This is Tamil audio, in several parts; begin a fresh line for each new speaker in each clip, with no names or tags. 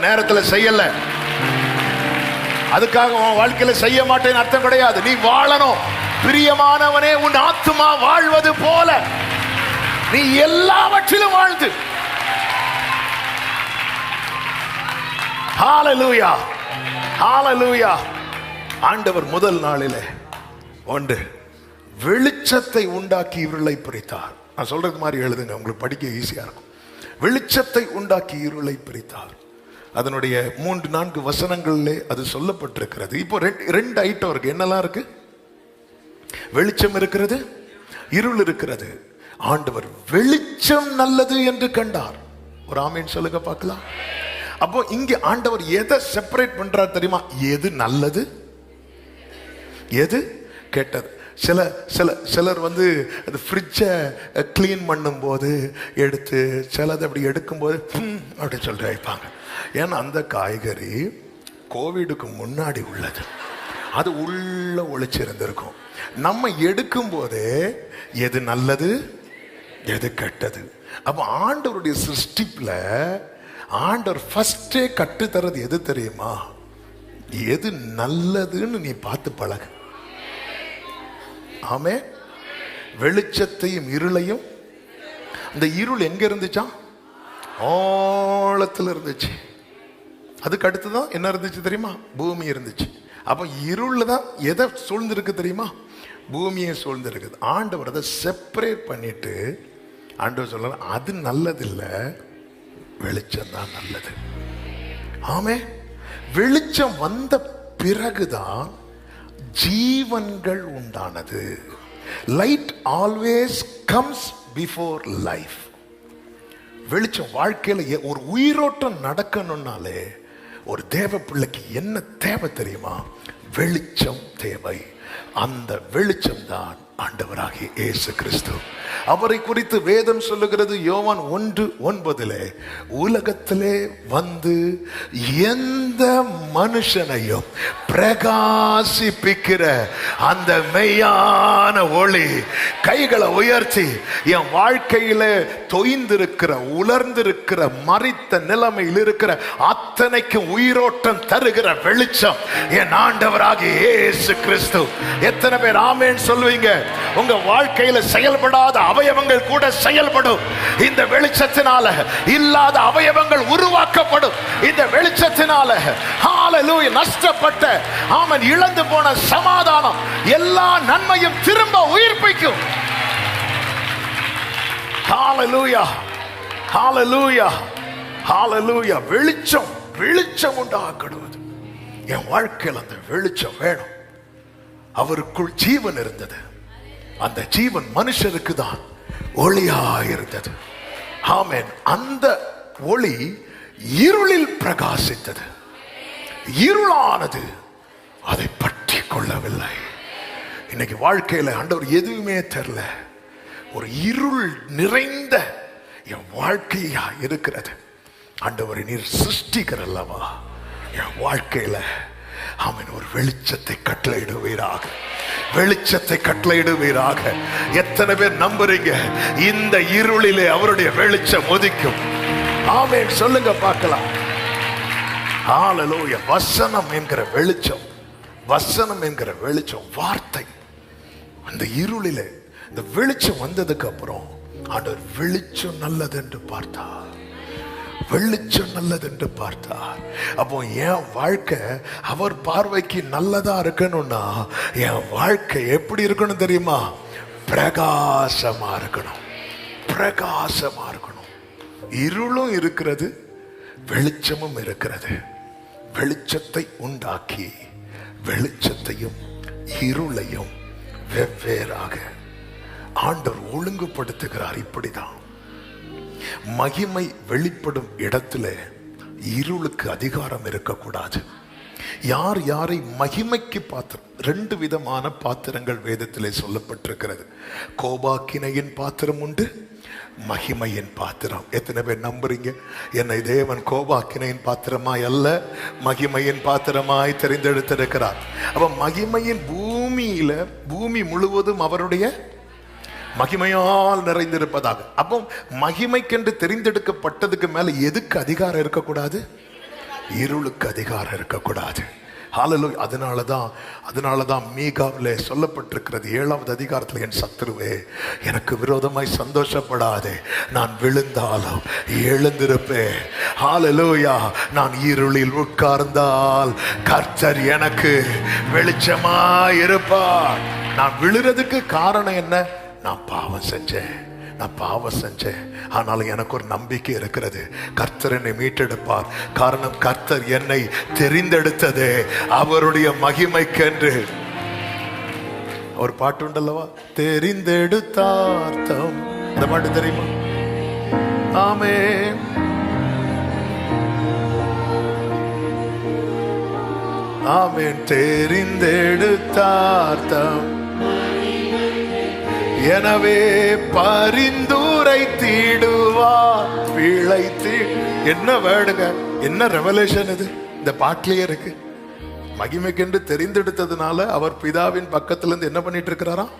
நேரத்துல செய்யல, அதுக்காக உன் வாழ்க்கையில செய்ய மாட்டேன்னு அர்த்தம் கிடையாது. நீ வாழணும். பிரியமானவனே, உன் ஆத்துமா வாழ்வது போல நீ எல்லாவற்றிலும் வாழ்ந்து. ஹalleluya, ஹalleluya. ஆண்டவர் முதல் நாளிலே ஒன்று வெளிச்சத்தை உண்டாக்கி இருளை பிரித்தார். நான் சொல்றது மாதிரி எழுதுங்க, உங்களுக்கு படிக்க ஈஸியா இருக்கும். வெளிச்சத்தை உண்டாக்கி இருளை பிரித்தார். அதனுடைய 3-4 வசனங்களிலே அது சொல்லப்பட்டிருக்கிறது. இப்போ ரெண்டு ஐட்டம் இருக்கு. என்னெல்லாம் இருக்கு? வெளிச்சம் இருக்கிறது, இருள் இருக்கிறது. ஆண்டவர் வெளிச்சம் நல்லது என்று கண்டார். ஒரு ஆமீன் சொல்லுங்க பார்க்கலாம். அப்போ இங்க ஆண்டவர் எதை செப்பரேட் பண்றார் தெரியுமா? எது நல்லது, எது கெட்டது. சிலர் அது ஃப்ரிட்ஜை கிளீன் பண்ணும் போது எடுத்து சிலது அப்படி எடுக்கும் போது அப்படி சொல்லிட்டு வைப்பாங்க. ஏன்னா அந்த காய்கறி கோவிடுக்கு முன்னாடி உள்ளது, அது உள்ள ஒளிச்சிருந்திருக்கும். நம்ம எடுக்கும் போதே எது நல்லது எது கெட்டது. அப்ப ஆண்டவருடைய சிருஷ்டிப்புல ஆண்டவர் ஃபர்ஸ்டே கற்றுத்தரது எது தெரியுமா? எது நல்லதுன்னு நீ பார்த்து பழகு. ஆமே. வெளிச்சத்தையும் இருளையும். அந்த இருள் எங்க இருந்துச்சா? ஆழத்துல இருந்துச்சு. அதுக்கு அடுத்துதான் என்ன இருந்துச்சு தெரியுமா? பூமி இருந்துச்சு. அப்ப இருள் தான் எதை சூழ்ந்திருக்கு தெரியுமா? பூமியை சூழ்ந்திருக்குது. ஆண்டவர் அதை செப்பரேட் பண்ணிட்டு ஆண்டவர் சொல்ல, அது நல்லதில்லை, வெளிச்சம் தான் நல்லது. ஆமே. வெளிச்சம் வந்த பிறகுதான் ஜீவன்கள் உண்டானது. Light always comes before life. வெளிச்சம் வாழ்க்கையில ஒரு உயிரோட்டம் நடக்கணும்னாலே ஒரு தேவ பிள்ளைக்கு என்ன தேவை தெரியுமா? வெளிச்சம் தேவை. அந்த வெளிச்சம் தான் ஆண்டவராகிய இயேசு கிறிஸ்து. அவரை குறித்து வேதம் சொல்லுகிறது. யோவான் 1:9 உலகத்திலே வந்து எந்த மனுஷனையும் பிரகாசிப்பிக்கிற அந்த மெய்யான ஒளி. கைகளை உயர்த்தி, என் வாழ்க்கையில தொய்ந்திருக்கிற, உலர்ந்திருக்கிற, மரித்த நிலைமையில் இருக்கிற அத்தனைக்கும் உயிரோட்டம் தருகிற வெளிச்சம் என் ஆண்டவராகிய இயேசு கிறிஸ்து. எத்தனை பேர் ஆமென் சொல்லுவீங்க? உங்க வாழ்க்கையில செயல்படாத அவயவங்கள் கூட செயல்படும். இந்த வெளிச்சத்தினால இல்லாத அவயவங்கள் உருவாக்கப்படும். இந்த வெளிச்சத்தினால ஹalleluya, நஷ்டப்பட்ட ஆமென் இழந்து போன சமாதானம், எல்லா நன்மையும் திரும்ப உயிர்ப்பிக்கும். ஹalleluya, ஹalleluya, ஹalleluya. வெளிச்சம், வெளிச்சம் உண்டாக்கப்படுவது. என் வாழ்க்கையில் அந்த வெளிச்சம் வேணும். அவருக்குள் ஜீவன் இருந்தது. அந்த ஜீவன் மனுஷருக்கு தான் ஒளியாயிருந்தது. ஆமென். அந்த ஒளி இருளில் பிரகாசித்தது. இருளானது அதை பற்றி கொள்ளவில்லை. இன்னைக்கு வாழ்க்கையில ஆண்டவர் எதுவுமே தெரியல, ஒரு இருள் நிறைந்த என் வாழ்க்கையா இருக்கிறது. ஆண்டவரை நீர் சிருஷ்டிக்கிறல்லவா என் வாழ்க்கையில ஆமென் ஒரு வெளிச்சத்தை கட்டளையிடுவீராக, வெளிச்சத்தை கட்டளையிடுவீராக. எத்தனை பேர் நம்புறீங்க இந்த இருளிலே அவருடைய வெளிச்சம் உதிக்கும்? ஆமென் சொல்லுங்க பார்க்கலாம். ஹalleluya. வசனம் என்கிற வெளிச்சம், வசனம் என்கிற வெளிச்சம், வார்த்தை. அந்த இருளிலே இந்த வெளிச்சம் வந்ததுக்கு அப்புறம் ஆண்டவர் வெளிச்சம் நல்லது என்று பார்த்தார். வெளிச்சம் நல்லது என்று பார்த்தார். அப்போ என் வாழ்க்கை அவர் பார்வைக்கு நல்லதா இருக்கணும்னா என் வாழ்க்கை எப்படி இருக்கணும் தெரியுமா? பிரகாசமா இருக்கணும், பிரகாசமா இருக்கணும். இருளும் இருக்கிறது, வெளிச்சமும் இருக்கிறது. வெளிச்சத்தை உண்டாக்கி வெளிச்சத்தையும் இருளையும் வெவ்வேறாக ஆண்டவர் ஒழுங்குபடுத்துகிறார். இப்படிதான் மகிமை வெளிப்படும் இடத்துல இருளுக்கு அதிகாரம் இருக்கக்கூடாது. யார் யாரை மகிமைக்கு பாத்திரம்? 2 விதமான பாத்திரங்கள் வேதத்திலே சொல்லப்பட்டிருக்கிறது. கோபாக்கினையின் பாத்திரம் உண்டு, மகிமையின் பாத்திரம். எத்தனை பேர் நம்புறீங்க? என்னை தேவன் கோபாக்கினையின் பாத்திரமாய் அல்ல, மகிமையின் பாத்திரமாய் தெரிந்தெடுத்திருக்கிறார். அப்ப மகிமையின் பூமியில, பூமி முழுவதும் அவருடைய மகிமையால் நிறைந்திருப்பதாக. அப்போ மகிமைக்கென்று தெரிந்தெடுக்கப்பட்டதுக்கு மேல எதுக்கு அதிகாரம் இருக்கக்கூடாது? இருளுக்கு அதிகாரம் இருக்கக்கூடாது. ஹல்லேலூயா. அதனாலதான் மீகாவிலே சொல்லப்பட்டிருக்கிறது 7வது அதிகாரத்தில், என் சத்துருவே எனக்கு விரோதமாய் சந்தோஷப்படாதே, நான் விழுந்தாலும் எழுந்திருப்பேன். ஹல்லேலூயா. நான் இருளில் உட்கார்ந்தால் கர்த்தர் எனக்கு வெளிச்சமாய் இருப்பார். நான் விழுறதுக்கு காரணம் என்ன? நான் பாவம் செஞ்சேன். ஆனாலும் எனக்கு ஒரு நம்பிக்கை இருக்கிறது, கர்த்தர் என்னை மீட்டெடுப்பார். காரணம், கர்த்தர் என்னை தெரிந்தெடுத்ததே அவருடைய மகிமைக்கென்று. ஒரு பாட்டு உண்டல்லவா, தெரிந்தெடுத்தார்த்தம். இந்த பாட்டு தெரியுமா? ஆமென், ஆமென். தெரிந்தெடுத்தார்த்தம், எனவே பரிந்துரை தீடுவார் பிழைத்து. என்ன வேடுங்க, என்ன ரெவலேஷன் இது இந்த பாட்டிலேயே இருக்கு. மகிமைக்கென்று தெரிந்தெடுத்ததுனால அவர் பிதாவின் பக்கத்துல இருந்து என்ன பண்ணிட்டு இருக்கிறாராம்?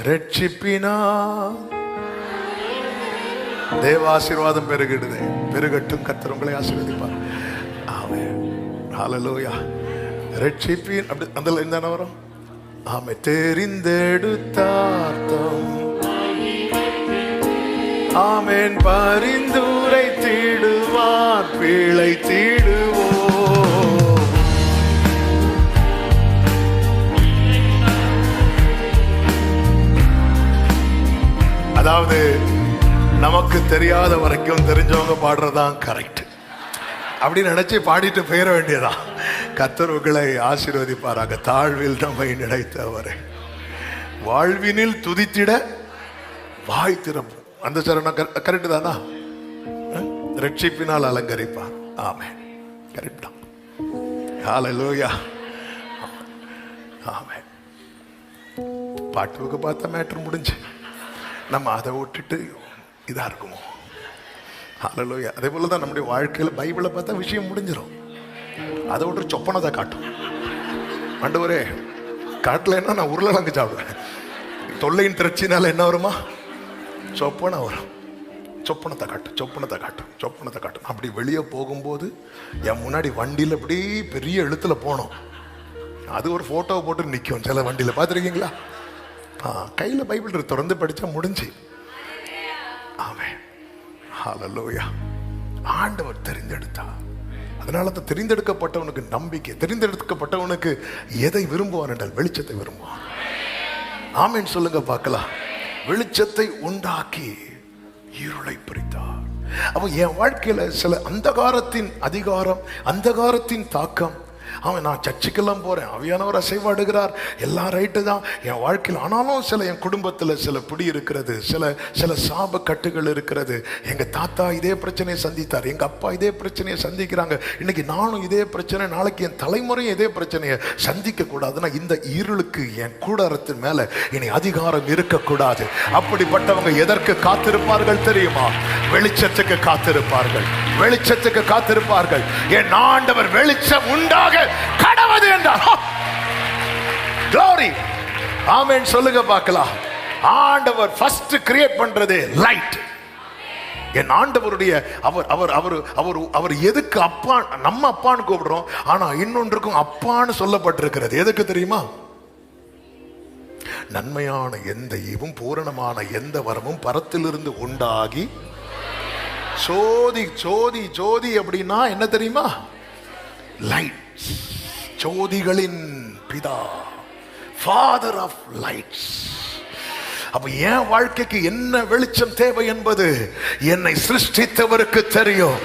ரட்சிப்பினா தேவாசீர்வாதம் பெருகிடுதே. பெருகட்டும், கர்த்தர் உங்களை ஆசீர்வதிப்பார். ஆமென், ஹல்லேலூயா. ரட்சிப்பின் அப்படி அந்த லைன் தானே வரும். ஆமே, தெரிந்தெடுத்தார்த்தம், ஆமென். பரிந்துரை தீடுவார் பிழை தீடுவோம். அதாவது நமக்கு தெரியாத வரைக்கும் தெரிஞ்சவங்க பாடுறதான் கரெக்ட் அப்படின்னு நினைச்சு பாடிட்டு போயிட வேண்டியதான். கர்த்தர் உங்களை ஆசீர்வதிப்பாராக. தாழ்வில் நம்மை நினைத்தவரை வாழ்வினில் துதித்திட வாய் திறப்போம். அந்த சரணம் கரெக்ட் தானா? ரட்சிப்பினால் அலங்கரிப்பார். ஆமென், கரெக்ட் தான். ஹல்லேலூயா. ஆமென். பாட்டுக்கு பார்த்த மேட்டர் முடிஞ்சு நம்ம அதை விட்டுட்டு இதா இருக்குமோ? ஹல்லேலூயா. அதே போல தான் நம்முடைய வாழ்க்கையில் பைபிளை பார்த்தா விஷயம் முடிஞ்சிடும். அதை விட்டு சொப்பனத்தை காட்டும். ஆண்டவரே காட்டலைன்னா நான் உருளைக்கிழங்கு சாப்பிடுவேன். தொல்லையின் திரட்சினால என்ன வருமா? சொப்பனை வரும். சொப்பனத்தை காட்டும். அப்படி வெளியே போகும்போது என் முன்னாடி வண்டியில் அப்படி பெரிய எழுத்துல போனோம். அது ஒரு போட்டோவை போட்டு நிற்கும் சில வண்டியில், பார்த்துருக்கீங்களா? கையில் பைபிள் திறந்து படித்தா முடிஞ்சு. ஆமென், ஹல்லேலூயா. ஆண்டவர் தெரிந்தெடுத்தார். அதனால தான் தெரிந்தெடுக்கப்பட்டவனுக்கு நம்பிக்கை. தெரிந்தெடுக்கப்பட்டவனுக்கு எதை விரும்புவான் என்றால் வெளிச்சத்தை விரும்புவான். ஆமென் சொல்லுங்க பார்க்கலாம். வெளிச்சத்தை உண்டாக்கி இருளை பிரித்தார். அப்ப என் வாழ்க்கையில சில அந்தகாரத்தின் அதிகாரம், அந்தகாரத்தின் தாக்கம். அவன் நான் சர்ச்சுக்கெல்லாம் போறேன், ஆவியானவர் அசைவாடுகிறார், எல்லாம் ரைட்டு தான் என் வாழ்க்கையில். ஆனாலும் சில என் குடும்பத்தில் சில பிடி இருக்கிறது, சில சாப கட்டுகள் இருக்கிறது. எங்க தாத்தா இதே பிரச்சனையை சந்தித்தார், எங்க அப்பா இதே பிரச்சனையை சந்திக்கிறாங்க. இன்னைக்கு நானும் இதே பிரச்சனை, நாளைக்கு என் தலைமுறையும் இதே பிரச்சனையை சந்திக்க கூடாதுன்னா இந்த இருளுக்கு என் கூடாரத்தின் மேல இனி அதிகாரம் இருக்கக்கூடாது. அப்படிப்பட்டவங்க எதற்கு காத்திருப்பார்கள் தெரியுமா? வெளிச்சத்துக்கு காத்திருப்பார்கள். வெளிச்சத்துக்கு காத்திருப்பார்கள். என் ஆண்டவர் வெளிச்சம் உண்டாக கடவுது என்றார். Glory. ஆமென் சொல்லுங்க பார்க்கலாம். ஆண்டவர் ஃபர்ஸ்ட் கிரியேட் பண்றது லைட். என் ஆண்டவருடைய அவர் எதுக்கு அப்பா, நம்ம அப்பான்னு கூப்பிடுறோம், ஆனா இன்னொன்றுக்கும் அப்பான்னு சொல்லப்பட்டிருக்கிறது. எதுக்கு தெரியுமா? நன்மையான எந்த ஈவும் பூரணமான எந்த வரமும் பரத்திலிருந்து உண்டாகி ஜோதி ஜோதி ஜோதி அப்படின்னா என்ன தெரியுமா? லைட். ஜோதிகளின் பிதா, ஃபாதர் ஆஃப் லைட்ஸ். அப்ப என் வாழ்க்கைக்கு என்ன வெளிச்சம் தேவை என்பது என்னை சிருஷ்டித்தவருக்கு தெரியும்.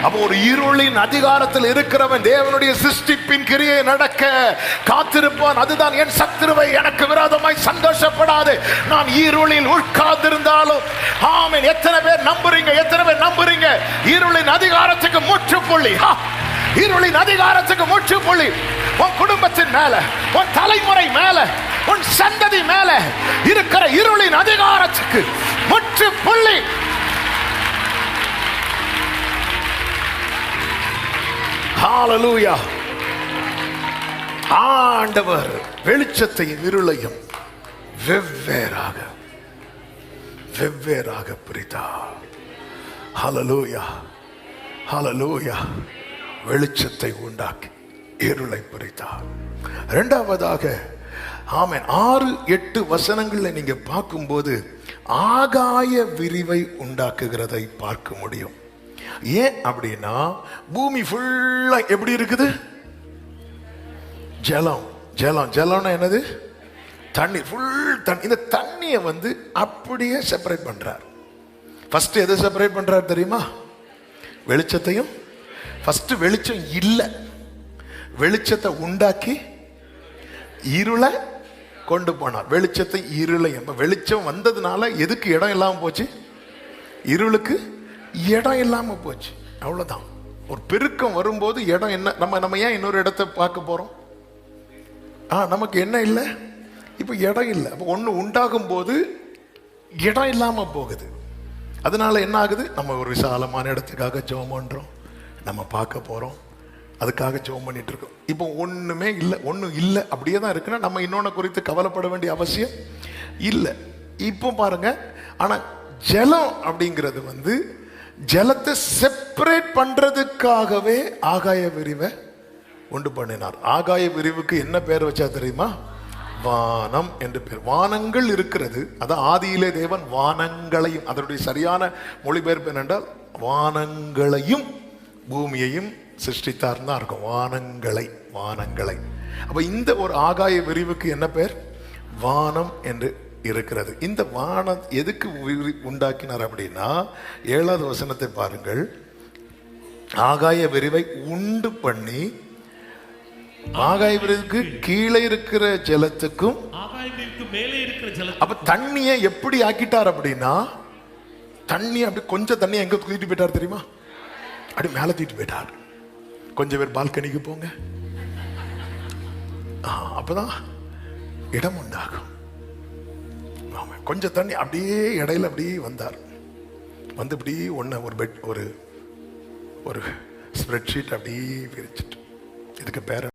அப்ப ஒரு இருளின் அதிகாரத்தில் இருக்கிறவன் தேவனுடைய சிருஷ்டிப்பின் கிரியை நடக்க காத்திருப்பான். அதுதான் என் சத்துருவை எனக்கு விரோதமாய் சந்தோஷப்படாது. நான் இருளில் உட்கார்ந்திருந்தாலும். ஆமென். எத்தனை பேர் நம்புறீங்க? இருளின் அதிகாரத்துக்கு முற்றுப்புள்ளி. இருளின் அதிகாரத்துக்கு முற்றுப்புள்ளி. உன் குடும்பத்தின் மேல, உன் தலைமுறை மேல, உன் சந்ததி மேல இருக்கிற இருளின் அதிகாரத்துக்கு முற்றுப்புள்ளி. ஹல்லேலூயா. ஆண்டவர் வெளிச்சத்தையும் இருளையும் வெவ்வேறாக பிரித்தார். ஹல்லேலூயா, ஹல்லேலூயா. வெளிச்சத்தை உண்டாக்கி இருளை பிரித்தார். இரண்டாவதாக ஆமென் 6-8 வசனங்கள்ல நீங்க பார்க்கும்போது ஆகாய விரிவை உண்டாக்குகிறதை பார்க்க முடியும். ஏன் அப்படின்னா பூமி ஃபுல்லா எப்படி இருக்குது? ஜலம். ஜலம் ஜலம்னா என்னது? தண்ணி, ஃபுல் தண்ணி. இந்த தண்ணியை அப்படியே செப்பரேட் பண்றார். ஃபர்ஸ்ட் எதை செப்பரேட் பண்றார் தெரியுமா? வெளிச்சத்தையும். ஃபர்ஸ்ட் வெளிச்சம் இல்லை, வெளிச்சத்தை உண்டாக்கி இருளை கொண்டு போனார். வெளிச்சத்தை இருளையும். வெளிச்சம் வந்ததுனால எதுக்கு இடம் இல்லாம போச்சு? இருளுக்கு இடம் இல்லாம போச்சு. அவ்வளவுதான். ஒரு பெருக்கம் வரும்போது இடம் என்ன? நம்ம ஏன் இன்னொரு இடத்தை பார்க்க போறோம்? நமக்கு என்ன இல்லை? இப்ப இடம் இல்லை. அப்ப ஒண்ணு உண்டாகும் போது இடம் இல்லாம போகுது. அதனால என்ன ஆகுது? நம்ம ஒரு விசாலமான இடத்துக்காக ஜெபம் பண்றோம், நம்ம பார்க்க போறோம், அதுக்காக ஜெபம் பண்ணிட்டு இருக்கோம். இப்போ ஒண்ணுமே இல்லை, ஒன்றும் இல்லை, அப்படியே தான் இருக்குன்னா நம்ம இன்னொன்று குறித்து கவலைப்பட வேண்டிய அவசியம் இல்லை. இப்போ பாருங்க, ஆனா ஜலம் அப்படிங்கிறது ஜலத்தை செப்பரேட் பண்றதுக்காகவே ஆகாய விரிவை உண்டு பண்ணினார். ஆகாய விரிவுக்கு என்ன பேர் வச்சா தெரியுமா? வானம் என்று பேர். வானங்கள் இருக்கிறது, அதான் ஆதியிலே தேவன் வானங்களையும், அதனுடைய சரியான மொழிபெயர்ப்பு என்னென்றால் வானங்களையும் பூமியையும் சிருஷ்டித்தார் தான் இருக்கும். வானங்களை, வானங்களை. அப்ப இந்த ஒரு ஆகாய விரிவுக்கு என்ன பேர்? வானம் என்று இருக்கிறது. இந்த வானம் எதுக்கு உண்டாக்கினார் அப்படின்னா 7வது வசனத்தை பாருங்கள். ஆகாய விரிவை உண்டு பண்ணி ஆகாய விரிவுக்கு கீழே இருக்கிற ஜலத்துக்கும் மேலே இருக்கிற ஜலத்துக்கும். அப்ப தண்ணியை எப்படி ஆக்கிட்டார் அப்படின்னா, தண்ணி அப்படி கொஞ்சம் தண்ணி எங்க தூக்கிட்டு போயிட்டார் தெரியுமா? அப்படி மேல தூக்கிட்டு போயிட்டார். கொஞ்சம் பேர் பால்கனிக்கு போங்க, அப்பதான் இடம் உண்டாகும். கொஞ்சம் தண்ணி அப்படியே இடையில அப்படியே வந்தார். இப்படி ஒரு பெட், ஒரு ஸ்ப்ரெட் ஷீட் அப்படியே விரிச்சிட்டு, இதுக்கு பேர